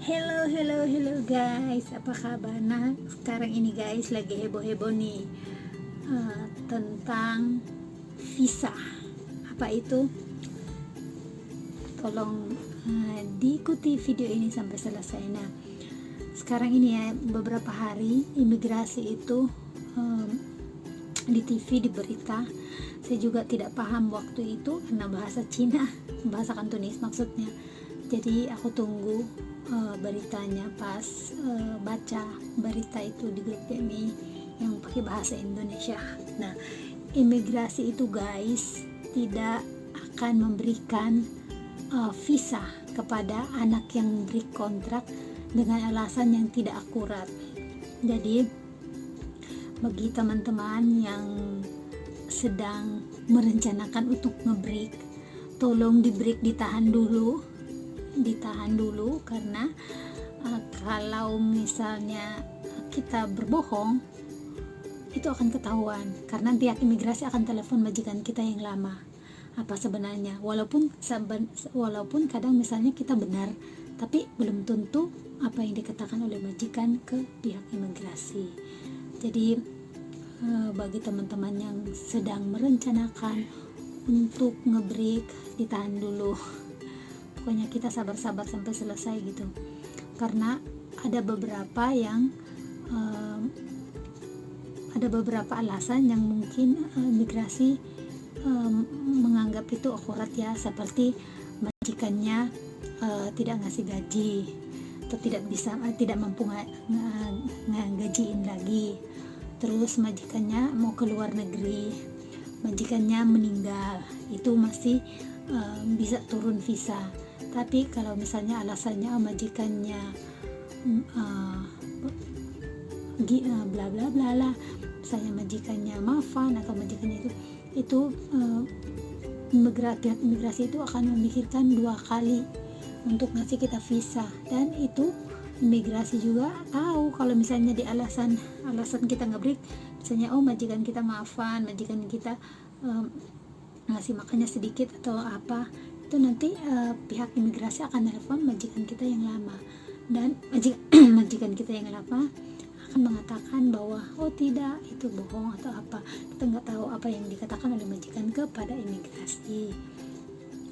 Hello guys, apa kabar? Nah, sekarang ini guys lagi heboh-heboh nih tentang visa. Apa itu? Tolong diikuti video ini sampai selesai. Nah, sekarang ini ya beberapa hari imigrasi itu di TV, di berita. Saya juga tidak paham waktu itu karena bahasa Cina, bahasa Kantonis maksudnya. Jadi aku tunggu beritanya pas baca berita itu di grup PMI yang pakai bahasa Indonesia. Nah, imigrasi itu guys tidak akan memberikan visa kepada anak yang beri kontrak dengan alasan yang tidak akurat. Jadi bagi teman-teman yang sedang merencanakan untuk nge-break, tolong di-break, ditahan dulu karena kalau misalnya kita berbohong itu akan ketahuan, karena pihak imigrasi akan telepon majikan kita yang lama apa sebenarnya, walaupun kadang misalnya kita benar tapi belum tentu apa yang dikatakan oleh majikan ke pihak imigrasi. Jadi bagi teman-teman yang sedang merencanakan untuk ngebreak, ditahan dulu. Pokoknya kita sabar-sabar sampai selesai gitu, karena ada beberapa alasan yang mungkin migrasi menganggap itu akurat ya, seperti majikannya tidak ngasih gaji atau tidak mampu ngajiin lagi, terus majikannya mau ke luar negeri, majikannya meninggal, itu masih bisa turun visa. Tapi kalau misalnya alasannya majikannya bla bla bla lah, misalnya majikannya mafan atau majikannya itu imigrasi itu akan memikirkan 2 kali untuk ngasih kita visa. Dan itu imigrasi juga tahu kalau misalnya di alasan kita ngebreak, misalnya majikan kita mafan, majikan kita ngasih makannya sedikit atau apa, itu nanti pihak imigrasi akan telepon majikan kita yang lama, dan majikan kita yang lama akan mengatakan bahwa tidak, itu bohong atau apa. Kita nggak tahu apa yang dikatakan oleh majikan kepada imigrasi.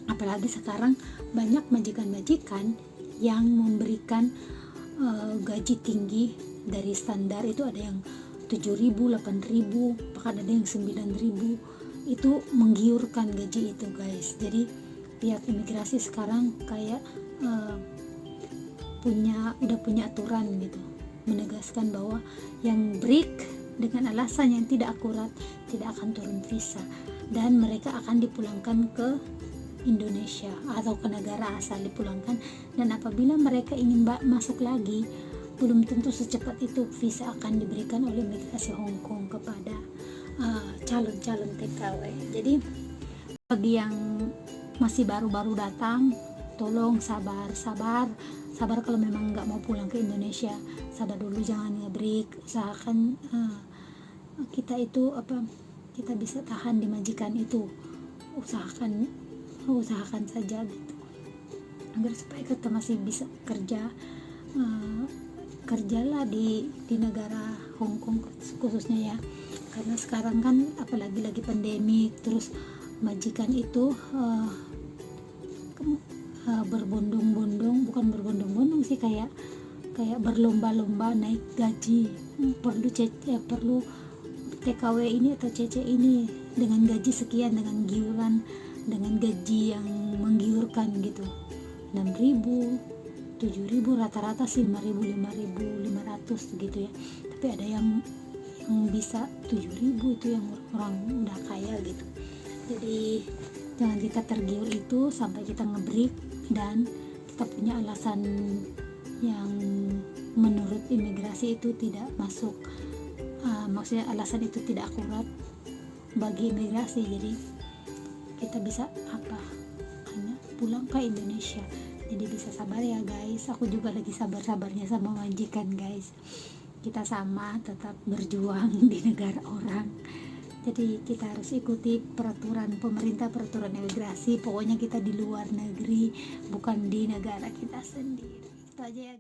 Apalagi sekarang banyak majikan-majikan yang memberikan gaji tinggi dari standar, itu ada yang 7.000, 8.000, bahkan ada yang 9.000. Itu menggiurkan gaji itu guys. Jadi pihak imigrasi sekarang kayak udah punya aturan gitu, menegaskan bahwa yang break dengan alasan yang tidak akurat tidak akan turun visa, dan mereka akan dipulangkan ke Indonesia atau ke negara asal dipulangkan. Dan apabila mereka ingin masuk lagi, belum tentu secepat itu visa akan diberikan oleh imigrasi Hong Kong kepada calon-calon TKW. Jadi bagi yang masih baru-baru datang, tolong sabar kalau memang nggak mau pulang ke Indonesia. Sabar dulu, jangan ngebreak, usahakan kita bisa tahan di majikan itu, usahakan saja gitu, agar supaya kita masih bisa kerjalah di negara Hong Kong khususnya ya, karena sekarang kan apalagi lagi pandemi, terus majikan itu bukan berbondong-bondong sih, kayak berlomba-lomba naik gaji, perlu TKW ini atau CC ini dengan gaji sekian, dengan gaji yang menggiurkan gitu, 6.000, 7.000, rata-rata sih 5.500 gitu ya. Tapi ada yang bisa 7.000, itu yang orang udah kaya gitu. Jadi jangan kita tergiur itu sampai kita ngebreak dan kita punya alasan yang menurut imigrasi itu tidak masuk, maksudnya alasan itu tidak akurat bagi imigrasi. Jadi kita bisa hanya pulang ke Indonesia. Jadi bisa sabar ya guys, aku juga lagi sabar-sabarnya sama majikan guys. Kita sama tetap berjuang di negara orang. Jadi kita harus ikuti peraturan pemerintah, peraturan imigrasi. Pokoknya kita di luar negeri, bukan di negara kita sendiri. Itu aja ya.